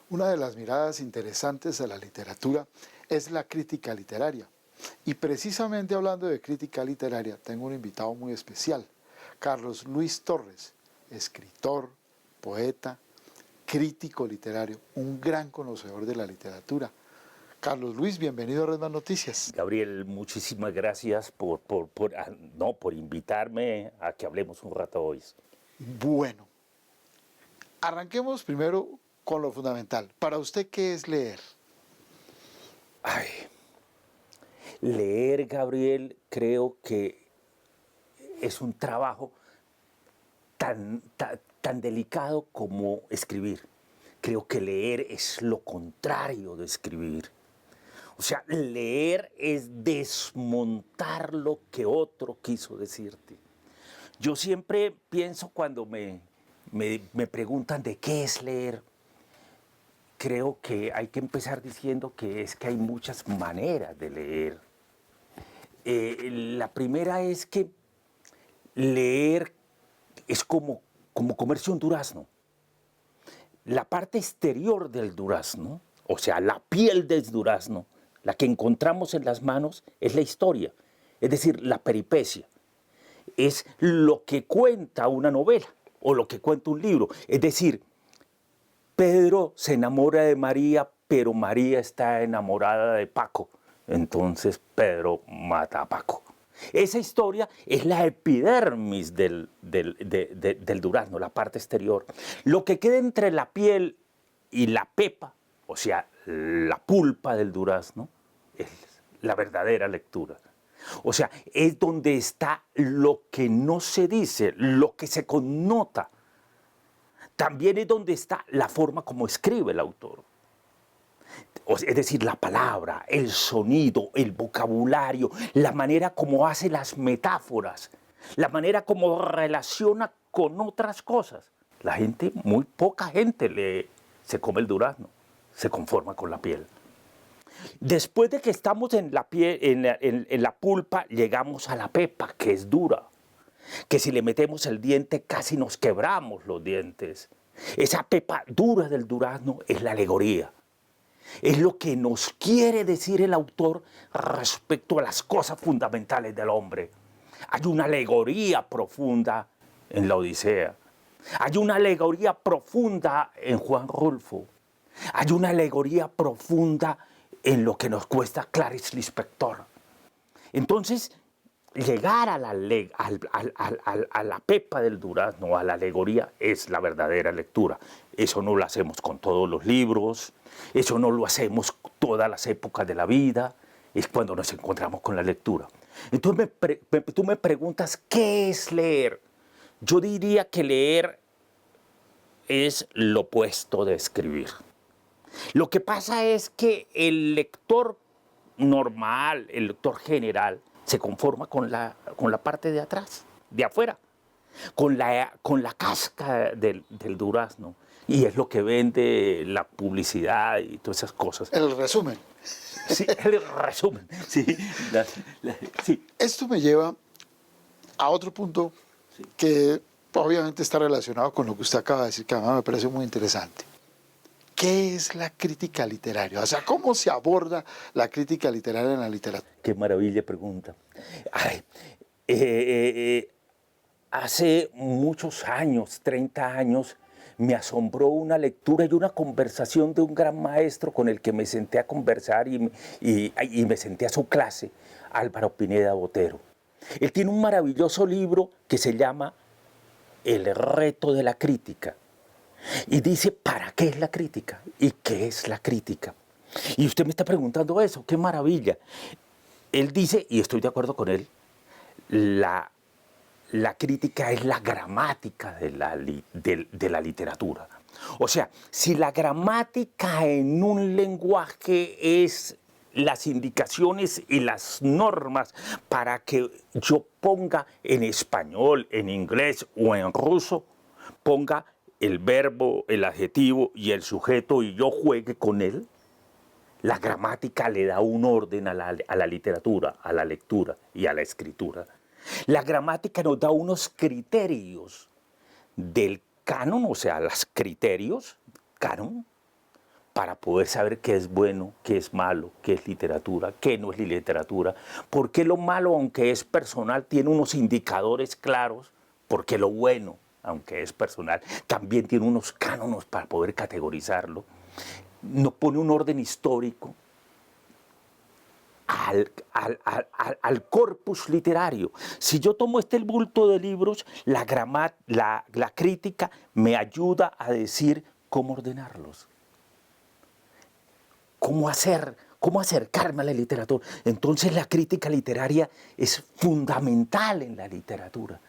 Una de las miradas interesantes a la literatura es la crítica literaria. Y precisamente hablando de crítica literaria, tengo un invitado muy especial, Carlos Luis Torres, escritor, poeta, crítico literario, un gran conocedor de la literatura. Carlos Luis, bienvenido a Red Más Noticias. Gabriel, muchísimas gracias por invitarme a que hablemos un rato hoy. Bueno, arranquemos primero con lo fundamental. Para usted, ¿qué es leer? Ay, leer, Gabriel, creo que es un trabajo tan delicado como escribir. Creo que leer es lo contrario de escribir. O sea, leer es desmontar lo que otro quiso decirte. Yo siempre pienso cuando me preguntan de qué es leer, creo que hay que empezar diciendo que es que hay muchas maneras de leer. La primera es que leer es como comerse un durazno. La parte exterior del durazno, o sea, la piel del durazno, la que encontramos en las manos, es la historia, es decir, la peripecia. Es lo que cuenta una novela o lo que cuenta un libro. Es decir, Pedro se enamora de María, pero María está enamorada de Paco. Entonces Pedro mata a Paco. Esa historia es la epidermis del durazno, la parte exterior. Lo que queda entre la piel y la pepa, o sea, la pulpa del durazno, es la verdadera lectura. O sea, es donde está lo que no se dice, lo que se connota. También es donde está la forma como escribe el autor. Es decir, la palabra, el sonido, el vocabulario, la manera como hace las metáforas, la manera como relaciona con otras cosas. La gente, muy poca gente se come el durazno, se conforma con la piel. Después de que estamos en la piel, en la pulpa, llegamos a la pepa, que es dura, que si le metemos el diente casi nos quebramos los dientes. Esa pepa dura del durazno es la alegoría. Es lo que nos quiere decir el autor respecto a las cosas fundamentales del hombre. Hay una alegoría profunda en la Odisea. Hay una alegoría profunda en Juan Rulfo. Hay una alegoría profunda en lo que nos cuesta Clarice Lispector. Entonces, llegar a la pepa del durazno, a la alegoría, es la verdadera lectura. Eso no lo hacemos con todos los libros, eso no lo hacemos todas las épocas de la vida, es cuando nos encontramos con la lectura. Entonces tú me preguntas, ¿qué es leer? Yo diría que leer es lo opuesto de escribir. Lo que pasa es que el lector normal, el lector general, se conforma con la parte de atrás, de afuera, con la cáscara del durazno. Y es lo que vende la publicidad y todas esas cosas. El resumen. Sí, el resumen. Sí, sí. Esto me lleva a otro punto que obviamente está relacionado con lo que usted acaba de decir, que además me parece muy interesante. ¿Qué es la crítica literaria? O sea, ¿cómo se aborda la crítica literaria en la literatura? Qué maravilla pregunta. Ay, hace muchos años, 30 años, me asombró una lectura y una conversación de un gran maestro con el que me senté a conversar y me senté a su clase, Álvaro Pineda Botero. Él tiene un maravilloso libro que se llama El reto de la crítica. Y dice, ¿para qué es la crítica? ¿Y qué es la crítica? Y usted me está preguntando eso, qué maravilla. Él dice, y estoy de acuerdo con él, la crítica es la gramática de la literatura. O sea, si la gramática en un lenguaje es las indicaciones y las normas para que yo ponga en español, en inglés o en ruso, ponga el verbo, el adjetivo y el sujeto y yo juegue con él, la gramática le da un orden a la literatura, a la lectura y a la escritura. La gramática nos da unos criterios del canon, o sea, los criterios, canon, para poder saber qué es bueno, qué es malo, qué es literatura, qué no es literatura, porque lo malo, aunque es personal, tiene unos indicadores claros, porque lo bueno, aunque es personal, también tiene unos cánones para poder categorizarlo, nos pone un orden histórico al corpus literario. Si yo tomo este bulto de libros, la crítica me ayuda a decir cómo ordenarlos, cómo acercarme a la literatura. Entonces la crítica literaria es fundamental en la literatura.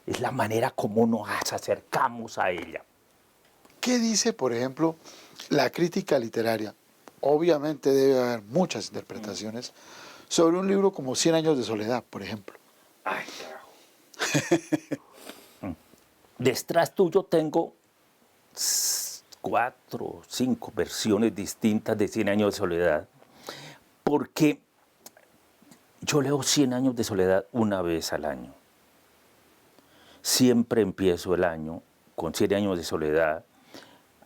Es la manera como nos acercamos a ella. ¿Qué dice, por ejemplo, la crítica literaria? Obviamente debe haber muchas interpretaciones sobre un libro como 100 años de soledad, por ejemplo. Ay, carajo. Detrás tuyo tengo 4 o 5 versiones distintas de 100 años de soledad, porque yo leo 100 años de soledad una vez al año. Siempre empiezo el año con 100 años de soledad.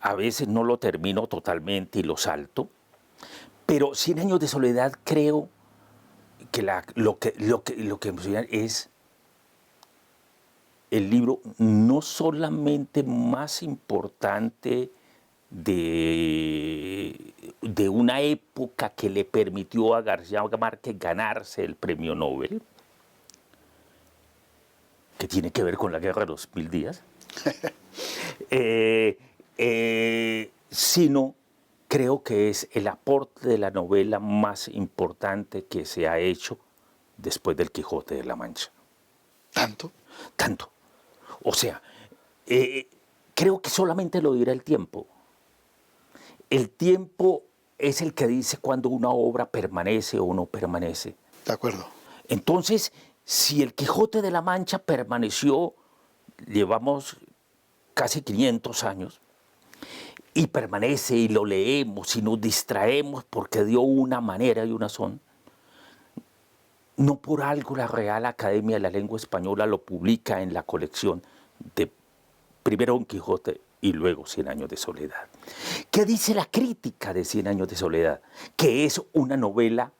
A veces no lo termino totalmente y lo salto, pero 100 años de soledad creo que lo que emociona es el libro no solamente más importante de una época que le permitió a García Márquez ganarse el premio Nobel, que tiene que ver con la Guerra de los 1000 días, sino creo que es el aporte de la novela más importante que se ha hecho después del Quijote de la Mancha. ¿Tanto? Tanto. O sea, creo que solamente lo dirá el tiempo. El tiempo es el que dice cuando una obra permanece o no permanece. De acuerdo. Entonces, si el Quijote de la Mancha permaneció, llevamos casi 500 años, y permanece y lo leemos y nos distraemos porque dio una manera y una son, no por algo la Real Academia de la Lengua Española lo publica en la colección de primero Don Quijote y luego 100 años de soledad. ¿Qué dice la crítica de 100 años de soledad? Que es una novela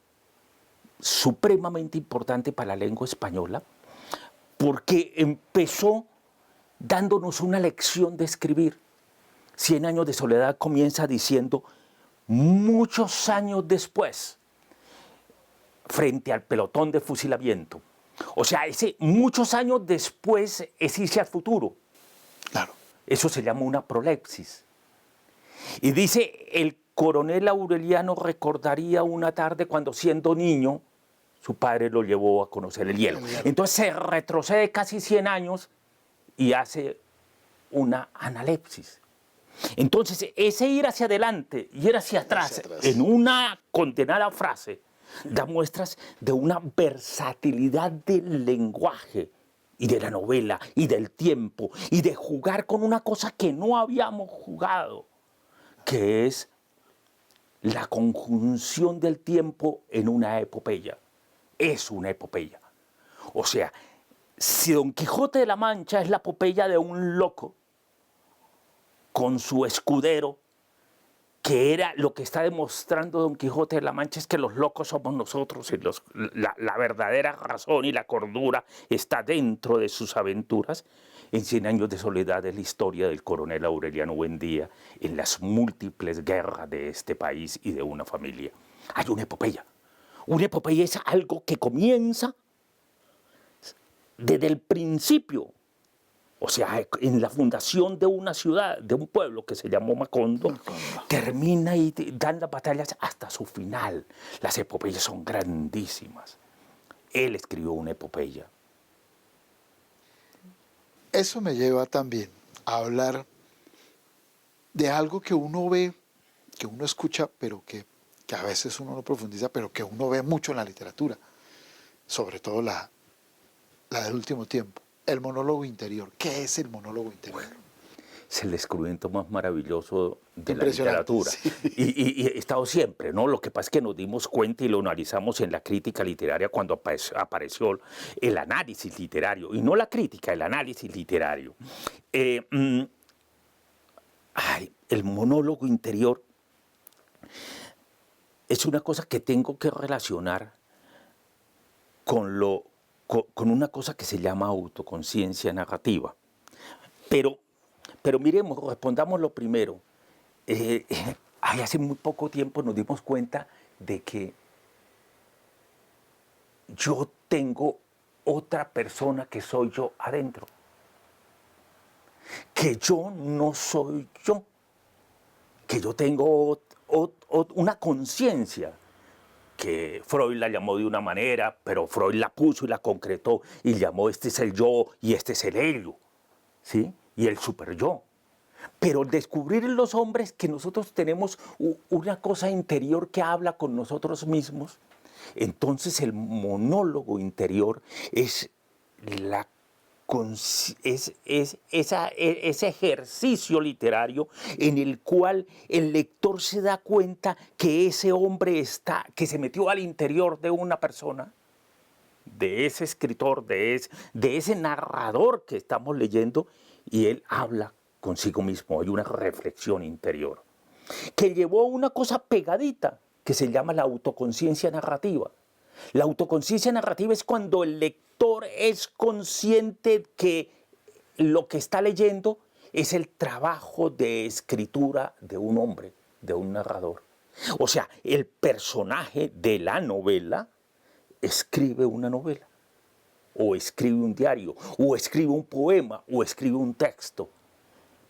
supremamente importante para la lengua española porque empezó dándonos una lección de escribir. 100 años de soledad comienza diciendo, muchos años después, frente al pelotón de fusilamiento. O sea, ese muchos años después es irse al futuro. Claro. Eso se llama una prolepsis. Y dice, el coronel Aureliano recordaría una tarde cuando siendo niño, su padre lo llevó a conocer el hielo. Entonces se retrocede casi 100 años y hace una analepsis. Entonces, ese ir hacia adelante y ir hacia atrás, en una condenada frase, da muestras de una versatilidad del lenguaje y de la novela y del tiempo y de jugar con una cosa que no habíamos jugado, que es la conjunción del tiempo en una epopeya. Es una epopeya. O sea, si Don Quijote de la Mancha es la epopeya de un loco, con su escudero, que era lo que está demostrando Don Quijote de la Mancha, es que los locos somos nosotros y la verdadera razón y la cordura está dentro de sus aventuras. En 100 años de soledad es la historia del coronel Aureliano Buendía en las múltiples guerras de este país y de una familia. Hay una epopeya. Una epopeya es algo que comienza desde el principio. O sea, en la fundación de una ciudad, de un pueblo que se llamó Macondo, termina y dan las batallas hasta su final. Las epopeyas son grandísimas. Él escribió una epopeya. Eso me lleva también a hablar de algo que uno ve, que uno escucha, pero que a veces uno no profundiza, pero que uno ve mucho en la literatura, sobre todo la del último tiempo. El monólogo interior. ¿Qué es el monólogo interior? Bueno, es el descubrimiento más maravilloso de la literatura. Sí. Y he estado siempre, ¿no? Lo que pasa es que nos dimos cuenta y lo analizamos en la crítica literaria cuando apareció el análisis literario. Y no la crítica, el análisis literario. El monólogo interior es una cosa que tengo que relacionar con una cosa que se llama autoconciencia narrativa. Pero miremos, respondamos lo primero. Hace muy poco tiempo nos dimos cuenta de que yo tengo otra persona que soy yo adentro. Que yo no soy yo. Que yo tengo una conciencia que Freud la llamó de una manera, pero Freud la puso y la concretó y llamó este es el yo y este es el ello, ¿sí? Y el super yo. Pero descubrir en los hombres que nosotros tenemos una cosa interior que habla con nosotros mismos, entonces el monólogo interior es ese ejercicio literario en el cual el lector se da cuenta que ese hombre que se metió al interior de una persona, de ese escritor, de ese narrador que estamos leyendo, y él habla consigo mismo. Hay una reflexión interior que llevó a una cosa pegadita que se llama la autoconciencia narrativa. La autoconciencia narrativa es cuando el lector es consciente que lo que está leyendo es el trabajo de escritura de un hombre, de un narrador. O sea, el personaje de la novela escribe una novela, o escribe un diario, o escribe un poema, o escribe un texto.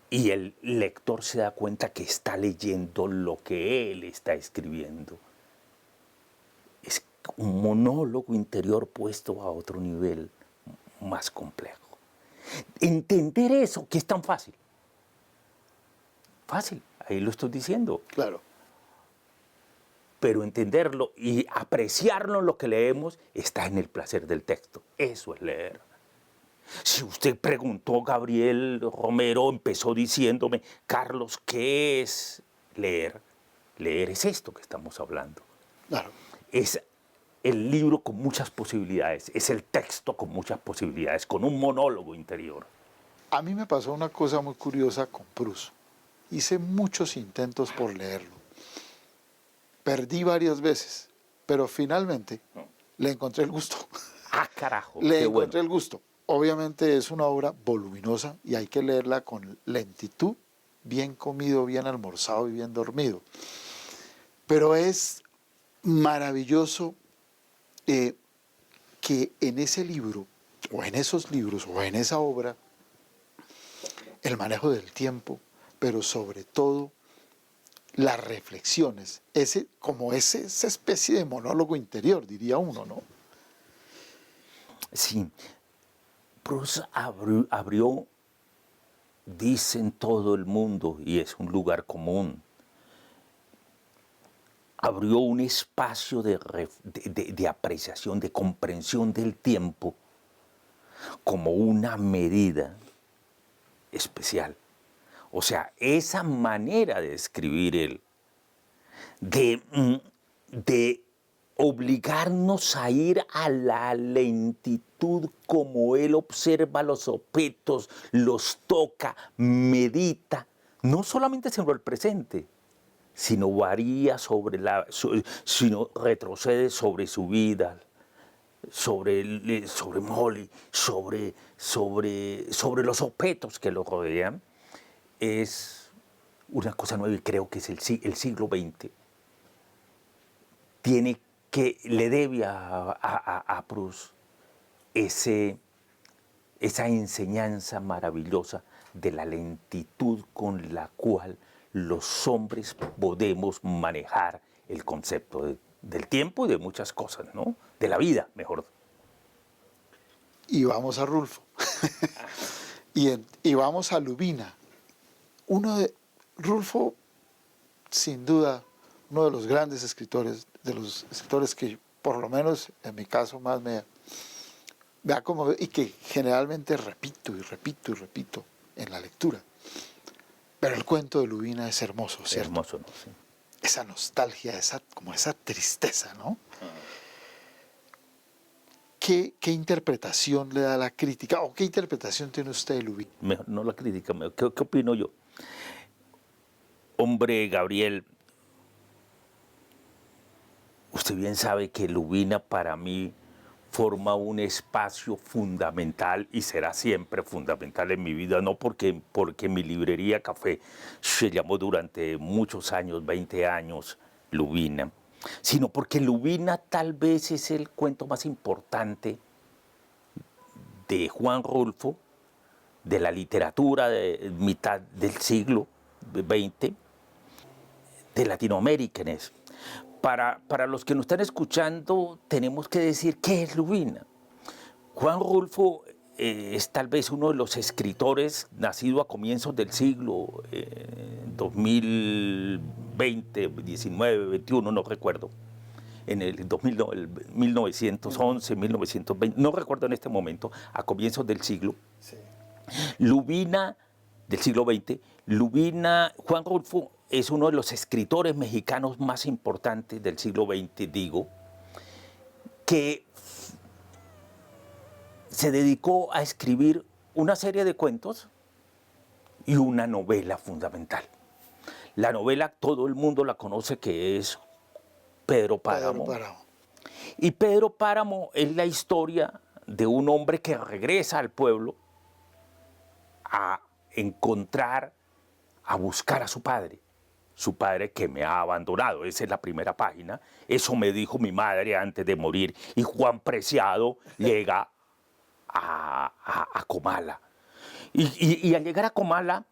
Y el lector se da cuenta que está leyendo lo que él está escribiendo. Es un monólogo interior puesto a otro nivel más complejo. Entender eso, que es tan fácil. Fácil, ahí lo estoy diciendo. Claro. Pero entenderlo y apreciarlo en lo que leemos está en el placer del texto. Eso es leer. Si usted preguntó, Gabriel Romero empezó diciéndome, Carlos, ¿qué es leer? Leer es esto que estamos hablando. Claro. Es el libro con muchas posibilidades, es el texto con muchas posibilidades, con un monólogo interior. A mí me pasó una cosa muy curiosa con Proust. Hice muchos intentos por leerlo. Perdí varias veces, pero finalmente le encontré el gusto. ¡Ah, carajo! Le qué encontré bueno. el gusto. Obviamente es una obra voluminosa y hay que leerla con lentitud, bien comido, bien almorzado y bien dormido. Pero es maravilloso que en ese libro, o en esos libros, o en esa obra, el manejo del tiempo, pero sobre todo las reflexiones, esa especie de monólogo interior, diría uno, ¿no? Sí, Proust abrió, dicen todo el mundo, y es un lugar común, abrió un espacio de apreciación, de comprensión del tiempo como una medida especial. O sea, esa manera de escribir él, de obligarnos a ir a la lentitud como él observa los objetos, los toca, medita, no solamente sobre el presente, sino varía sino retrocede sobre su vida, sobre Molly, sobre los objetos que lo rodean, es una cosa nueva y creo que es el siglo XX. Le debe a Proust esa enseñanza maravillosa de la lentitud con la cual los hombres podemos manejar el concepto del tiempo y de muchas cosas, ¿no? De la vida, mejor. Y vamos a Rulfo. y vamos a Lubina. Rulfo, sin duda, uno de los grandes escritores, de los escritores que por lo menos en mi caso más me ha conmovido y que generalmente repito y repito y repito en la lectura. Pero el cuento de Lubina es hermoso, ¿cierto? Hermoso, ¿no? Sí. Esa nostalgia, como esa tristeza, ¿no? ¿Qué interpretación le da la crítica o qué interpretación tiene usted de Lubina? Mejor, no la crítica, ¿qué opino yo? Hombre, Gabriel, Usted bien sabe que Lubina para mí forma un espacio fundamental y será siempre fundamental en mi vida, no porque mi librería Café se llamó durante muchos años, 20 años, Lubina, sino porque Lubina tal vez es el cuento más importante de Juan Rulfo, de la literatura de mitad del siglo XX, de Latinoamérica en eso. Para los que nos están escuchando, tenemos que decir qué es Lubina. Juan Rulfo es tal vez uno de los escritores nacido a comienzos del siglo 2020, 19, 21, no recuerdo, en el 2000, el 1911, 1920, no recuerdo en este momento, a comienzos del siglo. Sí. Lubina, del siglo XX, Lubina, Juan Rulfo es uno de los escritores mexicanos más importantes del siglo XX, digo, que se dedicó a escribir una serie de cuentos y una novela fundamental. La novela todo el mundo la conoce, que es Pedro Páramo. Y Pedro Páramo es la historia de un hombre que regresa al pueblo a encontrar, a buscar a su padre que me ha abandonado. Esa es la primera página. Eso me dijo mi madre antes de morir. Y Juan Preciado llega a Comala. Y al llegar a Comala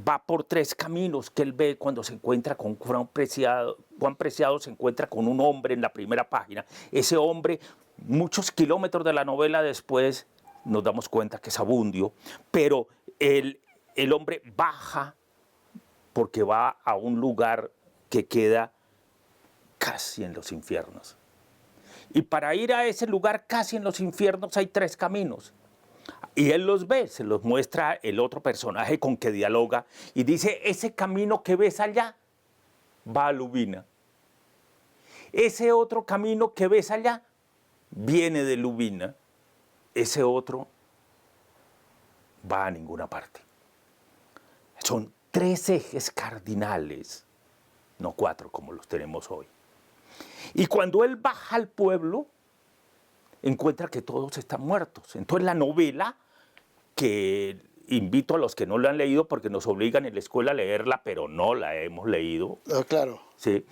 va por 3 caminos que él ve cuando se encuentra con Juan Preciado. Juan Preciado se encuentra con un hombre en la primera página. Ese hombre, muchos kilómetros de la novela después, nos damos cuenta que es Abundio, pero el hombre baja porque va a un lugar que queda casi en los infiernos. Y para ir a ese lugar casi en los infiernos hay 3 caminos. Y él los ve, se los muestra el otro personaje con que dialoga y dice, ese camino que ves allá va a Lubina. Ese otro camino que ves allá viene de Lubina. Ese otro va a ninguna parte. Son 3 ejes cardinales, no 4 como los tenemos hoy. Y cuando él baja al pueblo, encuentra que todos están muertos. Entonces la novela, que invito a los que no la han leído porque nos obligan en la escuela a leerla, pero no la hemos leído. Claro. Sí.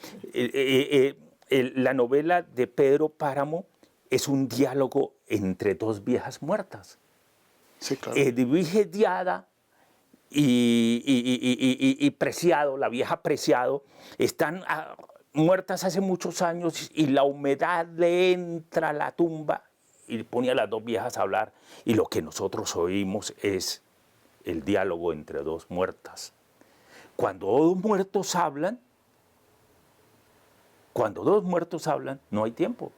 La novela de Pedro Páramo es un diálogo entre 2 viejas muertas. Sí, claro. Edvige Diada y Preciado, la vieja Preciado, están muertas hace muchos años y la humedad le entra a la tumba y pone a las 2 viejas a hablar y lo que nosotros oímos es el diálogo entre 2 muertas. Cuando 2 muertos hablan, no hay tiempo.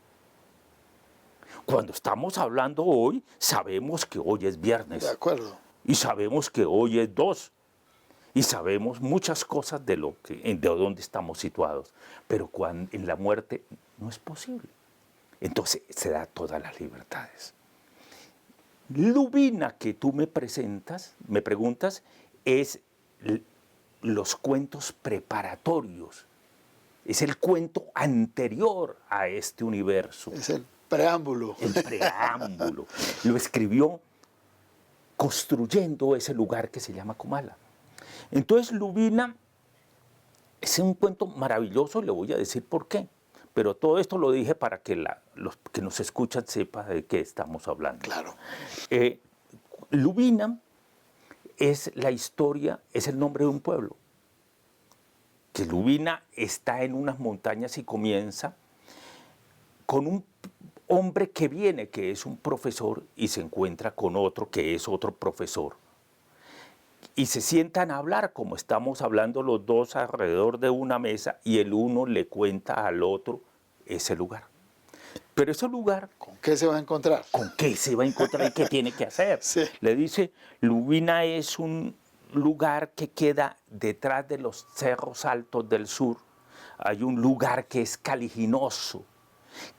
Cuando estamos hablando hoy, sabemos que hoy es viernes. De acuerdo. Y sabemos que hoy es 2. Y sabemos muchas cosas de dónde estamos situados. Pero en la muerte no es posible. Entonces se da todas las libertades. Lubina, que tú me preguntas, es los cuentos preparatorios. Es el cuento anterior a este universo. Es el preámbulo. El preámbulo. Lo escribió construyendo ese lugar que se llama Comala. Entonces Lubina es un cuento maravilloso y le voy a decir por qué. Pero todo esto lo dije para que los que nos escuchan sepan de qué estamos hablando. Claro. Lubina es la historia, es el nombre de un pueblo. Que Lubina está en unas montañas y comienza con un hombre que viene, que es un profesor, y se encuentra con otro que es otro profesor. Y se sientan a hablar como estamos hablando los 2 alrededor de una mesa y el uno le cuenta al otro ese lugar. Pero ese lugar... ¿Con qué se va a encontrar? ¿Con qué se va a encontrar y qué tiene que hacer? Sí. Le dice, Lubina es un lugar que queda detrás de los cerros altos del sur. Hay un lugar que es caliginoso,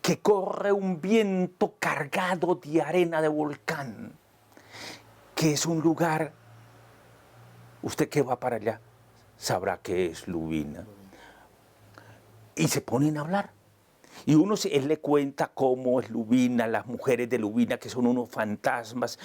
que corre un viento cargado de arena de volcán, que es un lugar, usted que va para allá sabrá que es Lubina. Y se ponen a hablar. Y él le cuenta cómo es Lubina, las mujeres de Lubina, que son unos fantasmas,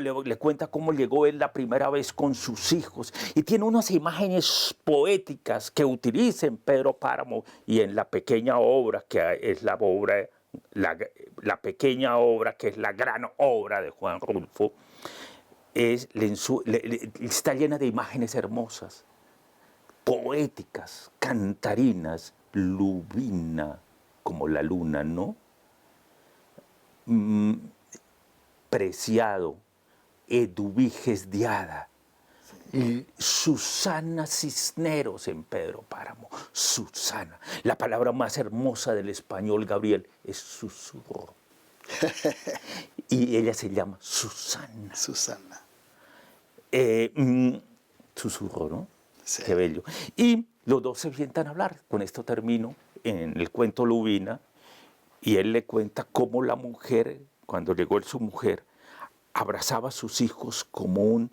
le cuenta cómo llegó él la primera vez con sus hijos. Y tiene unas imágenes poéticas que utiliza en Pedro Páramo y en la pequeña obra, que es la obra, la pequeña obra, que es la gran obra de Juan Rulfo, está llena de imágenes hermosas, poéticas, cantarinas, Lubina, como la luna, ¿no? Preciado, Eduviges Diada, y Susana Cisneros en Pedro Páramo. Susana, la palabra más hermosa del español, Gabriel, es susurro. Y ella se llama Susana. Susana. Susurro, ¿no? Sí. Qué bello. Y los dos se sientan a hablar. Con esto termino en el cuento Lubina. Y él le cuenta cómo la mujer, cuando llegó su mujer, abrazaba a sus hijos como un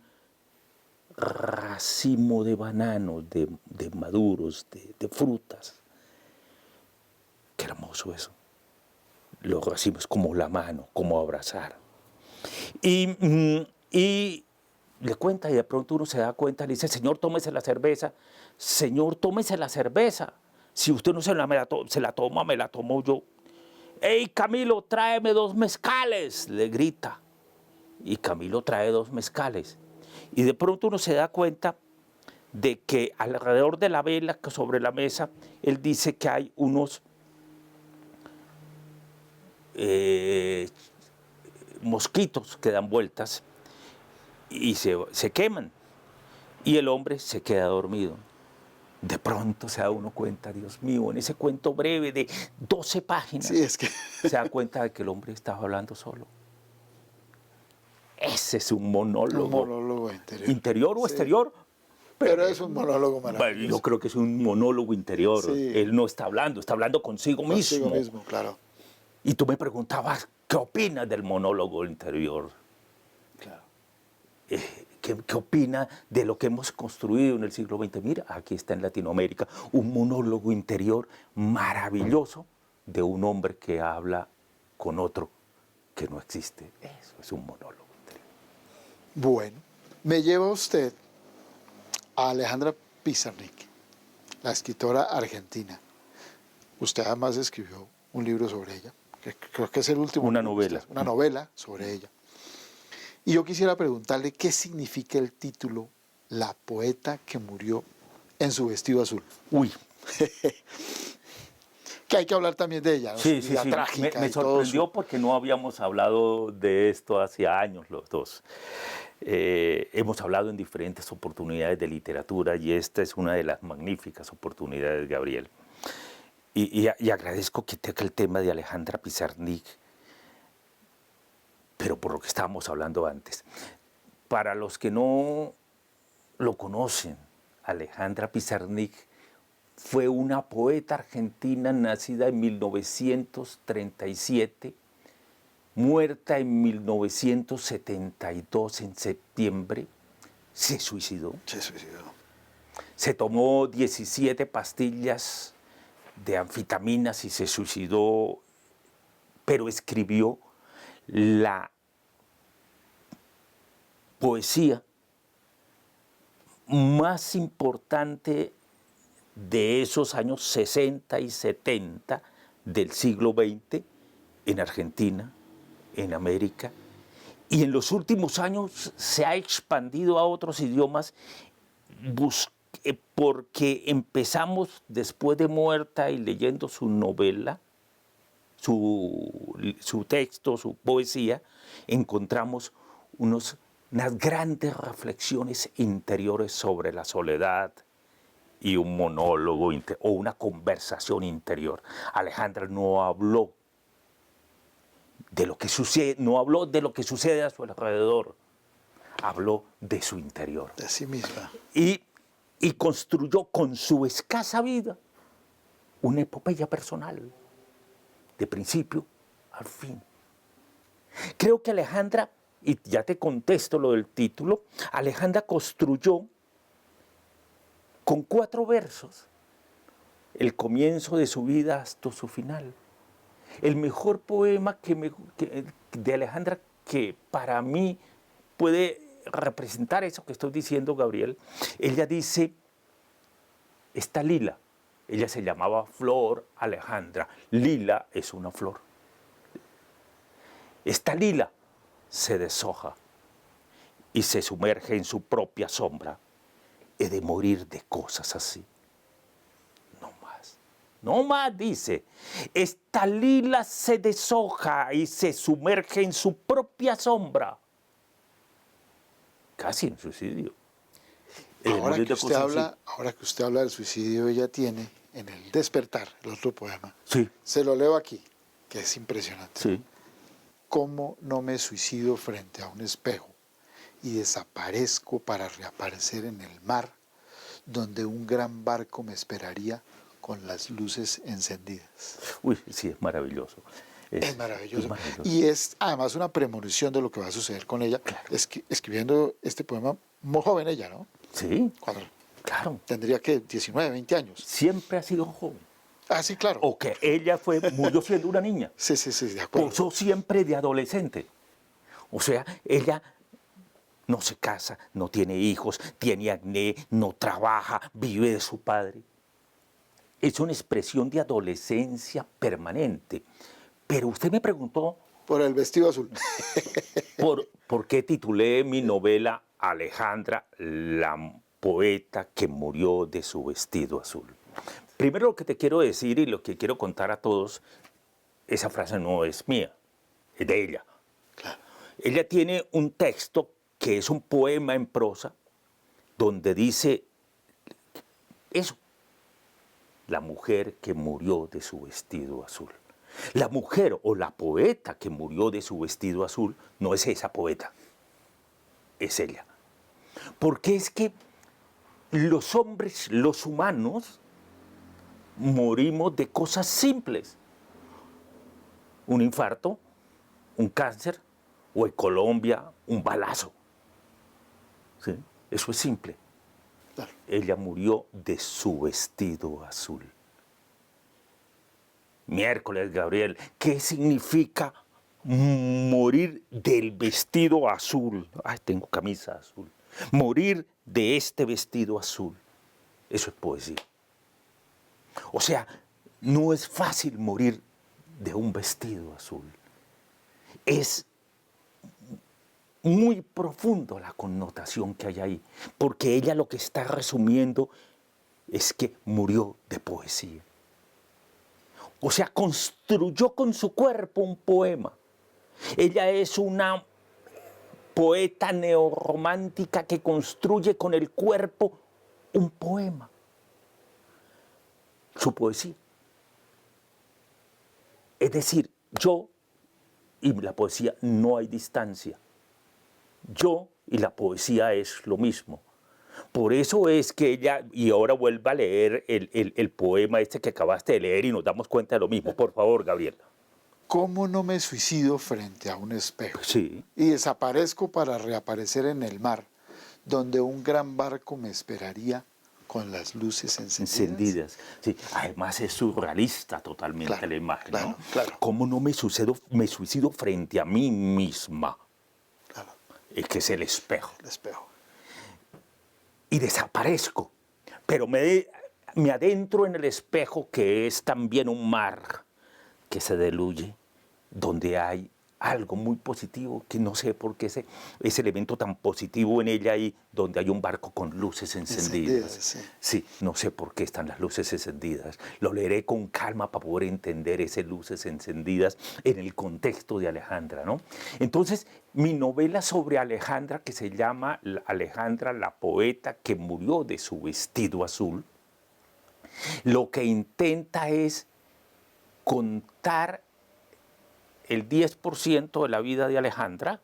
racimo de bananos, de maduros, de frutas. Qué hermoso eso. Los racimos como la mano, como abrazar. Y le cuenta, y de pronto uno se da cuenta, le dice: señor, tómese la cerveza. Señor, tómese la cerveza. Si usted no se la toma, me la tomo yo. ¡Ey, Camilo, tráeme 2 mezcales! Le grita. Y Camilo trae 2 mezcales. Y de pronto uno se da cuenta de que alrededor de la vela, sobre la mesa, él dice que hay unos mosquitos que dan vueltas y se queman. Y el hombre se queda dormido. De pronto se da uno cuenta, Dios mío, en ese cuento breve de 12 páginas, Sí, es que... se da cuenta de que el hombre estaba hablando solo. Ese es un monólogo. Un monólogo interior. ¿Interior o sí. exterior? Pero es un monólogo maravilloso. Yo creo que es un monólogo interior. Sí. Él no está hablando consigo mismo. Consigo mismo, claro. Y tú me preguntabas, ¿qué opinas del monólogo interior? Claro. ¿Qué opina de lo que hemos construido en el siglo XX? Mira, aquí está en Latinoamérica un monólogo interior maravilloso de un hombre que habla con otro que no existe. Eso es un monólogo interior. Bueno, me lleva usted a Alejandra Pizarnik, la escritora argentina. Usted además escribió un libro sobre ella, que creo que es el último. Una novela. Una novela sobre ella. Y yo quisiera preguntarle qué significa el título La poeta que murió en su vestido azul. Uy. Que hay que hablar también de ella, ¿no? Sí, Su vida sí. trágica Me y todo sorprendió porque no habíamos hablado de esto hace años los dos. Hemos hablado en diferentes oportunidades de literatura y esta es una de las magníficas oportunidades, Gabriel. Y agradezco que tenga el tema de Alejandra Pizarnik, pero por lo que estábamos hablando antes. Para los que no lo conocen, Alejandra Pizarnik fue una poeta argentina nacida en 1937, muerta en 1972 en septiembre. Se suicidó. Se suicidó. Se tomó 17 pastillas de anfetaminas y se suicidó, pero escribió la poesía más importante de esos años 60 y 70 del siglo XX en Argentina, en América, y en los últimos años se ha expandido a otros idiomas porque empezamos después de muerta y leyendo su novela, su texto, su poesía, encontramos unas grandes reflexiones interiores sobre la soledad y un monólogo o una conversación interior. Alejandra no habló de lo que sucede, no habló de lo que sucede a su alrededor, habló de su interior. De sí misma. Y construyó con su escasa vida una epopeya personal, de principio al fin. Creo que Alejandra, y ya te contesto lo del título, Alejandra construyó con 4 versos el comienzo de su vida hasta su final. El mejor poema de Alejandra que para mí puede representar eso que estoy diciendo, Gabriel. Ella dice, esta lila, ella se llamaba Flor Alejandra, lila es una flor. Esta lila se deshoja y se sumerge en su propia sombra. He de morir de cosas así. No más. No más, dice. Esta lila se deshoja y se sumerge en su propia sombra. Casi en suicidio. Ahora que usted habla del suicidio, ella tiene en El Despertar, el otro poema. Sí. Se lo leo aquí, que es impresionante. Sí. ¿Cómo no me suicido frente a un espejo y desaparezco para reaparecer en el mar, donde un gran barco me esperaría con las luces encendidas? Uy, sí, es maravilloso. Es maravilloso. Es maravilloso. Y es además una premonición de lo que va a suceder con ella. Claro. Escribiendo este poema, muy joven ella, ¿no? Sí, Cuando claro. tendría que 19, 20 años. Siempre ha sido joven. Ah, sí, claro. O que ella murió siendo una niña. Sí, de acuerdo. Posó siempre de adolescente. O sea, ella no se casa, no tiene hijos, tiene acné, no trabaja, vive de su padre. Es una expresión de adolescencia permanente. Pero usted me preguntó Por el vestido azul. por qué titulé mi novela Alejandra, la poeta que murió de su vestido azul. Primero lo que te quiero decir y lo que quiero contar a todos, esa frase no es mía, es de ella. Claro. Ella tiene un texto que es un poema en prosa donde dice eso, la mujer que murió de su vestido azul. La mujer o la poeta que murió de su vestido azul no es esa poeta, es ella. Porque es que los hombres, los humanos, morimos de cosas simples. Un infarto, un cáncer, o en Colombia, un balazo. ¿Sí? Eso es simple. Claro. Ella murió de su vestido azul. Miércoles, Gabriel, ¿qué significa morir del vestido azul? Ay, tengo camisa azul. Morir de este vestido azul. Eso es poesía. O sea, no es fácil morir de un vestido azul. Es muy profundo la connotación que hay ahí, porque ella lo que está resumiendo es que murió de poesía. O sea, construyó con su cuerpo un poema. Ella es una poeta neorromántica que construye con el cuerpo un poema. Su poesía. Es decir, yo y la poesía no hay distancia. Yo y la poesía es lo mismo. Por eso es que ella, y ahora vuelva a leer el poema este que acabaste de leer y nos damos cuenta de lo mismo. Por favor, Gabriel. ¿Cómo no me suicido frente a un espejo? Sí. Y desaparezco para reaparecer en el mar, donde un gran barco me esperaría con las luces encendidas. Sí. Además es surrealista totalmente Claro, la imagen, claro, ¿no? claro. ¿Cómo no me suicido frente a mí misma? Claro, Es que es el espejo. el espejo. Y desaparezco, pero me adentro en el espejo que es también un mar que se diluye, donde hay algo muy positivo, que no sé por qué ese elemento tan positivo en ella ahí, donde hay un barco con luces encendidas. Sí, no sé por qué están las luces encendidas. Lo leeré con calma para poder entender esas luces encendidas en el contexto de Alejandra, ¿no? Entonces, mi novela sobre Alejandra, que se llama Alejandra, la poeta que murió de su vestido azul, lo que intenta es contar el 10% de la vida de Alejandra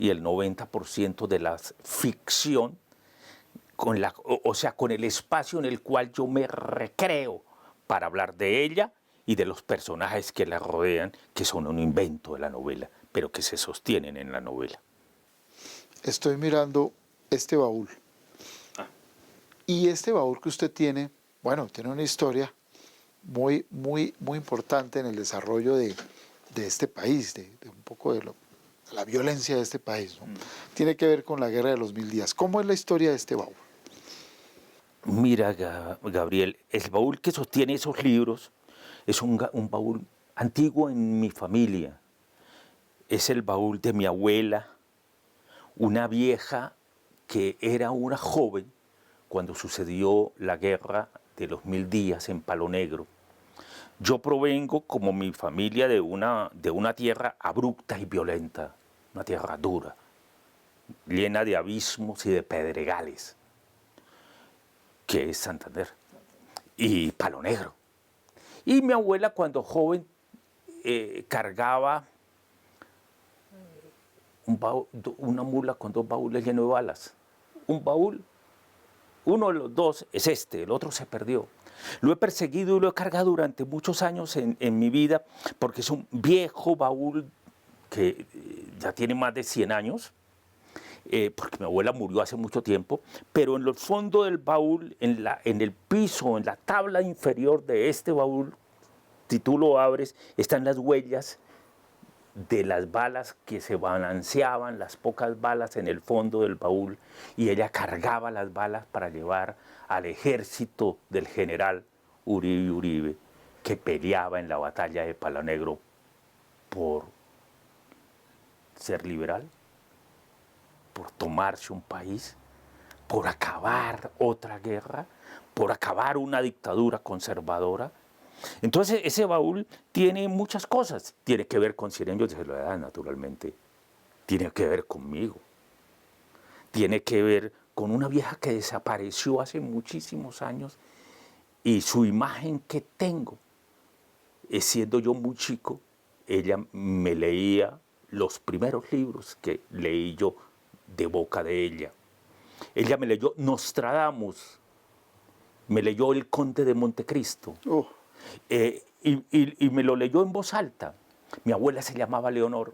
y el 90% de la ficción, o sea, con el espacio en el cual yo me recreo para hablar de ella y de los personajes que la rodean, que son un invento de la novela, pero que se sostienen en la novela. Estoy mirando este baúl. Y este baúl que usted tiene, bueno, tiene una historia muy importante en el desarrollo de este país, de un poco de la violencia de este país, ¿no? Tiene que ver con la Guerra de los 1000 días. ¿Cómo es la historia de este baúl? Mira, Gabriel, el baúl que sostiene esos libros es un baúl antiguo en mi familia. Es el baúl de mi abuela, una vieja que era una joven cuando sucedió la guerra de los 1000 días en Palo Negro. Yo provengo, como mi familia, de una tierra abrupta y violenta, una tierra dura, llena de abismos y de pedregales, que es Santander, y Palo Negro. Y mi abuela, cuando joven, cargaba una mula con 2 baúles llenos de balas. Un baúl, uno de los dos es este, el otro se perdió. Lo he perseguido y lo he cargado durante muchos años en mi vida, porque es un viejo baúl que ya tiene más de 100 años, porque mi abuela murió hace mucho tiempo, pero en el fondo del baúl, en el piso, en la tabla inferior de este baúl, si tú lo abres, están las huellas de las balas que se balanceaban, las pocas balas en el fondo del baúl, y ella cargaba las balas para llevar al ejército del general Uribe Uribe, que peleaba en la batalla de Palo Negro por ser liberal, por tomarse un país, por acabar otra guerra, por acabar una dictadura conservadora. Entonces ese baúl tiene muchas cosas. Tiene que ver con 100 años de soledad, naturalmente. Tiene que ver conmigo. Tiene que ver con una vieja que desapareció hace muchísimos años, y su imagen que tengo es, siendo yo muy chico, ella me leía los primeros libros que leí yo de boca de ella. Ella me leyó Nostradamus, me leyó El Conde de Montecristo, y me lo leyó en voz alta. Mi abuela se llamaba Leonor,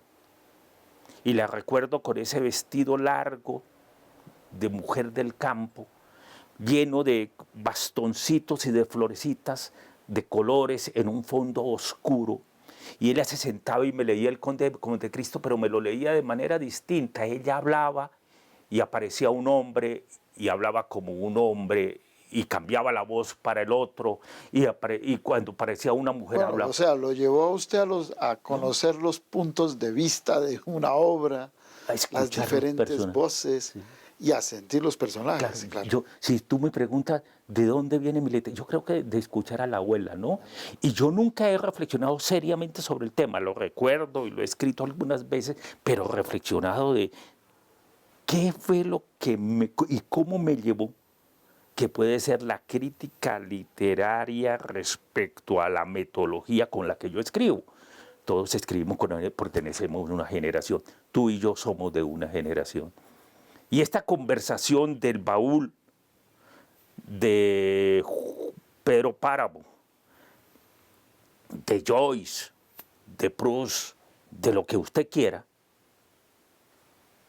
y la recuerdo con ese vestido largo de mujer del campo, lleno de bastoncitos y de florecitas de colores en un fondo oscuro. Y ella se sentaba y me leía El Conde de Montecristo, pero me lo leía de manera distinta. Ella hablaba y aparecía un hombre y hablaba como un hombre y cambiaba la voz para el otro, y cuando parecía una mujer Bueno, hablaba. o sea, lo llevó a usted a conocer los puntos de vista de una obra, A las escuchar los diferentes personajes. voces Sí. y a sentir los Claro, personajes, claro. si tú me preguntas de dónde viene mi letra, yo creo que de escuchar a la abuela, ¿no? Y yo nunca he reflexionado seriamente sobre el tema, lo recuerdo y lo he escrito algunas veces, pero reflexionado de qué fue lo que y cómo me llevó, que puede ser la crítica literaria respecto a la metodología con la que yo escribo. Todos escribimos, pertenecemos a una generación, tú y yo somos de una generación. Y esta conversación del baúl de Pedro Páramo, de Joyce, de Proust, de lo que usted quiera,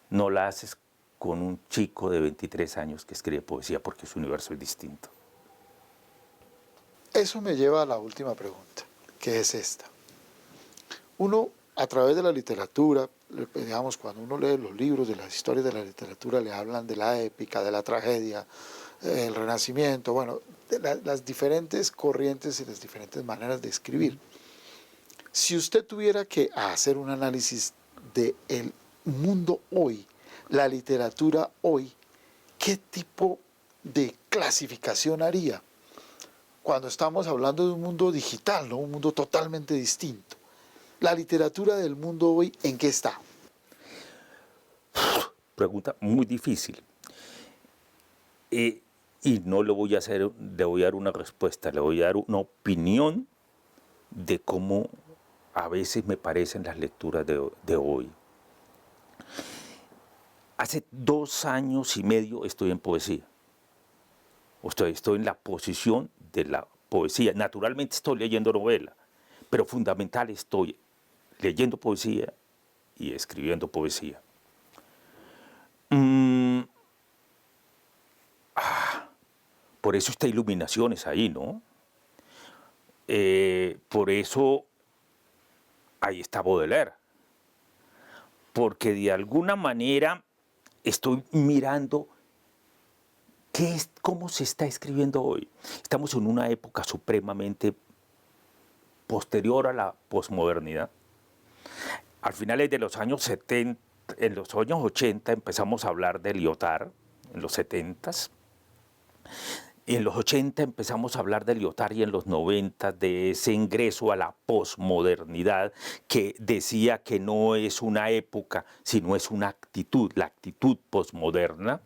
no la haces con un chico de 23 años que escribe poesía, porque su universo es distinto. Eso me lleva a la última pregunta, que es esta. Uno, a través de la literatura, digamos, cuando uno lee los libros de las historias de la literatura, le hablan de la épica, de la tragedia, el Renacimiento, bueno, de las diferentes corrientes y las diferentes maneras de escribir. Si usted tuviera que hacer un análisis del mundo hoy, la literatura hoy, ¿qué tipo de clasificación haría? Cuando estamos hablando de un mundo digital, ¿no? Un mundo totalmente distinto. La literatura del mundo hoy, ¿en qué está? Pregunta muy difícil. Y no le voy a dar una respuesta, le voy a dar una opinión de cómo a veces me parecen las lecturas de hoy. Hace 2 años y medio estoy en poesía. Estoy en la posición de la poesía. Naturalmente estoy leyendo novela, pero fundamental estoy leyendo poesía y escribiendo poesía. Por eso está Iluminaciones ahí, ¿no? Por eso ahí está Baudelaire, porque de alguna manera estoy mirando cómo se está escribiendo hoy. Estamos en una época supremamente posterior a la posmodernidad. Al finales de los años 70, en los años 80 empezamos a hablar de Lyotard, en los 70s. Y en los 80 empezamos a hablar de Lyotard y en los 90 de ese ingreso a la posmodernidad que decía que no es una época, sino es una actitud, la actitud posmoderna,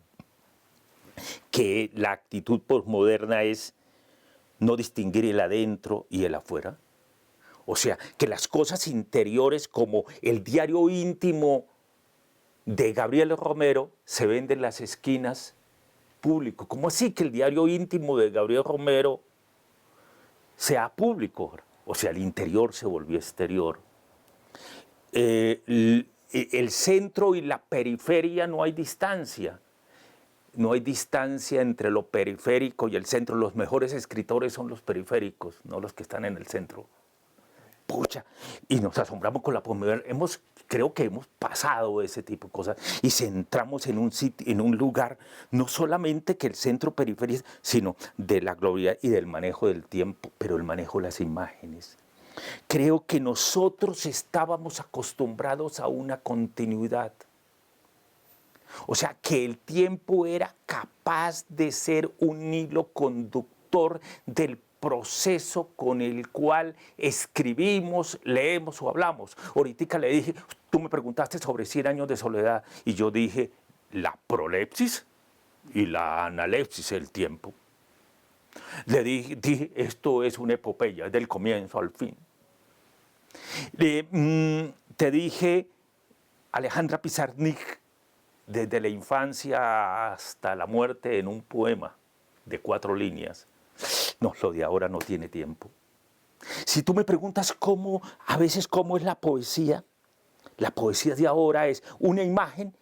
que la actitud posmoderna es no distinguir el adentro y el afuera. O sea, que las cosas interiores como el diario íntimo de Gabriel Romero se venden en las esquinas público. ¿Cómo así que el diario íntimo de Gabriel Romero sea público? O sea, el interior se volvió exterior. El centro y la periferia no hay distancia. No hay distancia entre lo periférico y el centro. Los mejores escritores son los periféricos, no los que están en el centro. Pucha, y nos asombramos con la posmodernidad. Creo que hemos pasado ese tipo de cosas y centramos en un sitio, en un lugar, no solamente que el centro periferia, sino de la gloria y del manejo del tiempo, pero el manejo de las imágenes. Creo que nosotros estábamos acostumbrados a una continuidad. O sea, que el tiempo era capaz de ser un hilo conductor del proceso con el cual escribimos, leemos o hablamos. Ahorita le dije, tú me preguntaste sobre 100 años de soledad y yo dije la prolepsis y la analepsis, el tiempo. Le dije esto es una epopeya, del comienzo al fin. Te dije Alejandra Pizarnik, desde la infancia hasta la muerte en un poema de 4 líneas. No, lo de ahora no tiene tiempo. Si tú me preguntas a veces cómo es la poesía de ahora es una imagen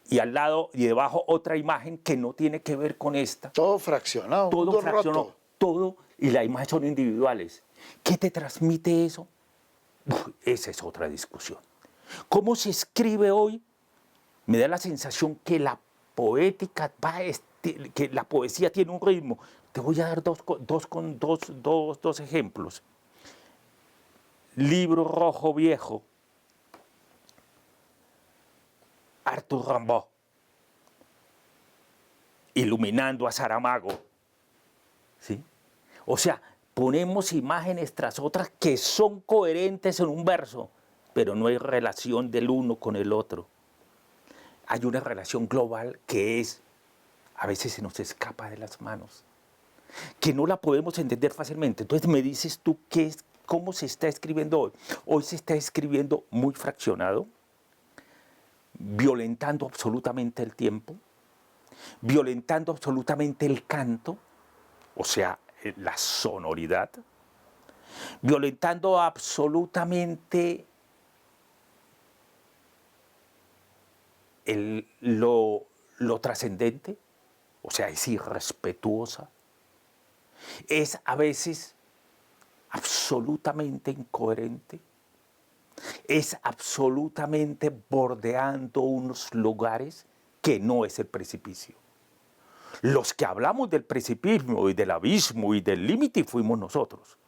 y al lado y debajo otra imagen que no tiene que ver con esta. Todo fraccionado, Todo fraccionado, roto. Todo, y las imágenes son individuales. ¿Qué te transmite eso? Esa es otra discusión. ¿Cómo se escribe hoy? Me da la sensación que la poética que la poesía tiene un ritmo. Te voy a dar dos ejemplos. Libro rojo viejo, Arthur Rimbaud, iluminando a Saramago. ¿Sí? O sea, ponemos imágenes tras otras que son coherentes en un verso, pero no hay relación del uno con el otro. Hay una relación global que a veces se nos escapa de las manos, que no la podemos entender fácilmente. Entonces me dices tú cómo se está escribiendo hoy. Hoy se está escribiendo muy fraccionado, violentando absolutamente el tiempo, violentando absolutamente el canto, o sea, la sonoridad, violentando absolutamente lo trascendente, o sea, es irrespetuosa, es a veces absolutamente incoherente, es absolutamente bordeando unos lugares que no es el precipicio. Los que hablamos del precipicio y del abismo y del límite fuimos nosotros.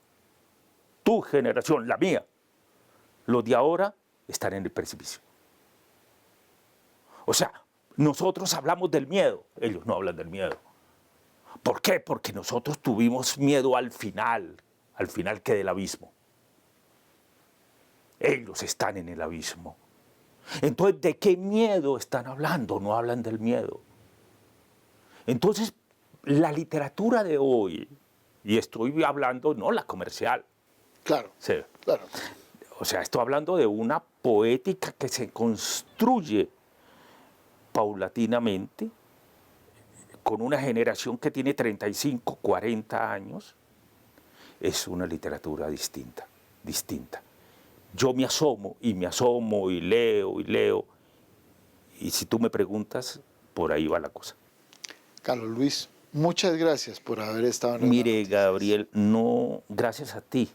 Tu generación, la mía. Los de ahora están en el precipicio. O sea, nosotros hablamos del miedo, ellos no hablan del miedo. ¿Por qué? Porque nosotros tuvimos miedo al final que del abismo. Ellos están en el abismo. Entonces, ¿de qué miedo están hablando? No hablan del miedo. Entonces, la literatura de hoy, y estoy hablando, no la comercial. Claro, Sí. claro. O sea, estoy hablando de una poética que se construye paulatinamente, con una generación que tiene 35, 40 años, es una literatura distinta. Yo me asomo y leo, y si tú me preguntas, por ahí va la cosa. Carlos Luis, Muchas gracias por haber estado en Red Mire, Noticias. Gabriel, no, gracias a ti.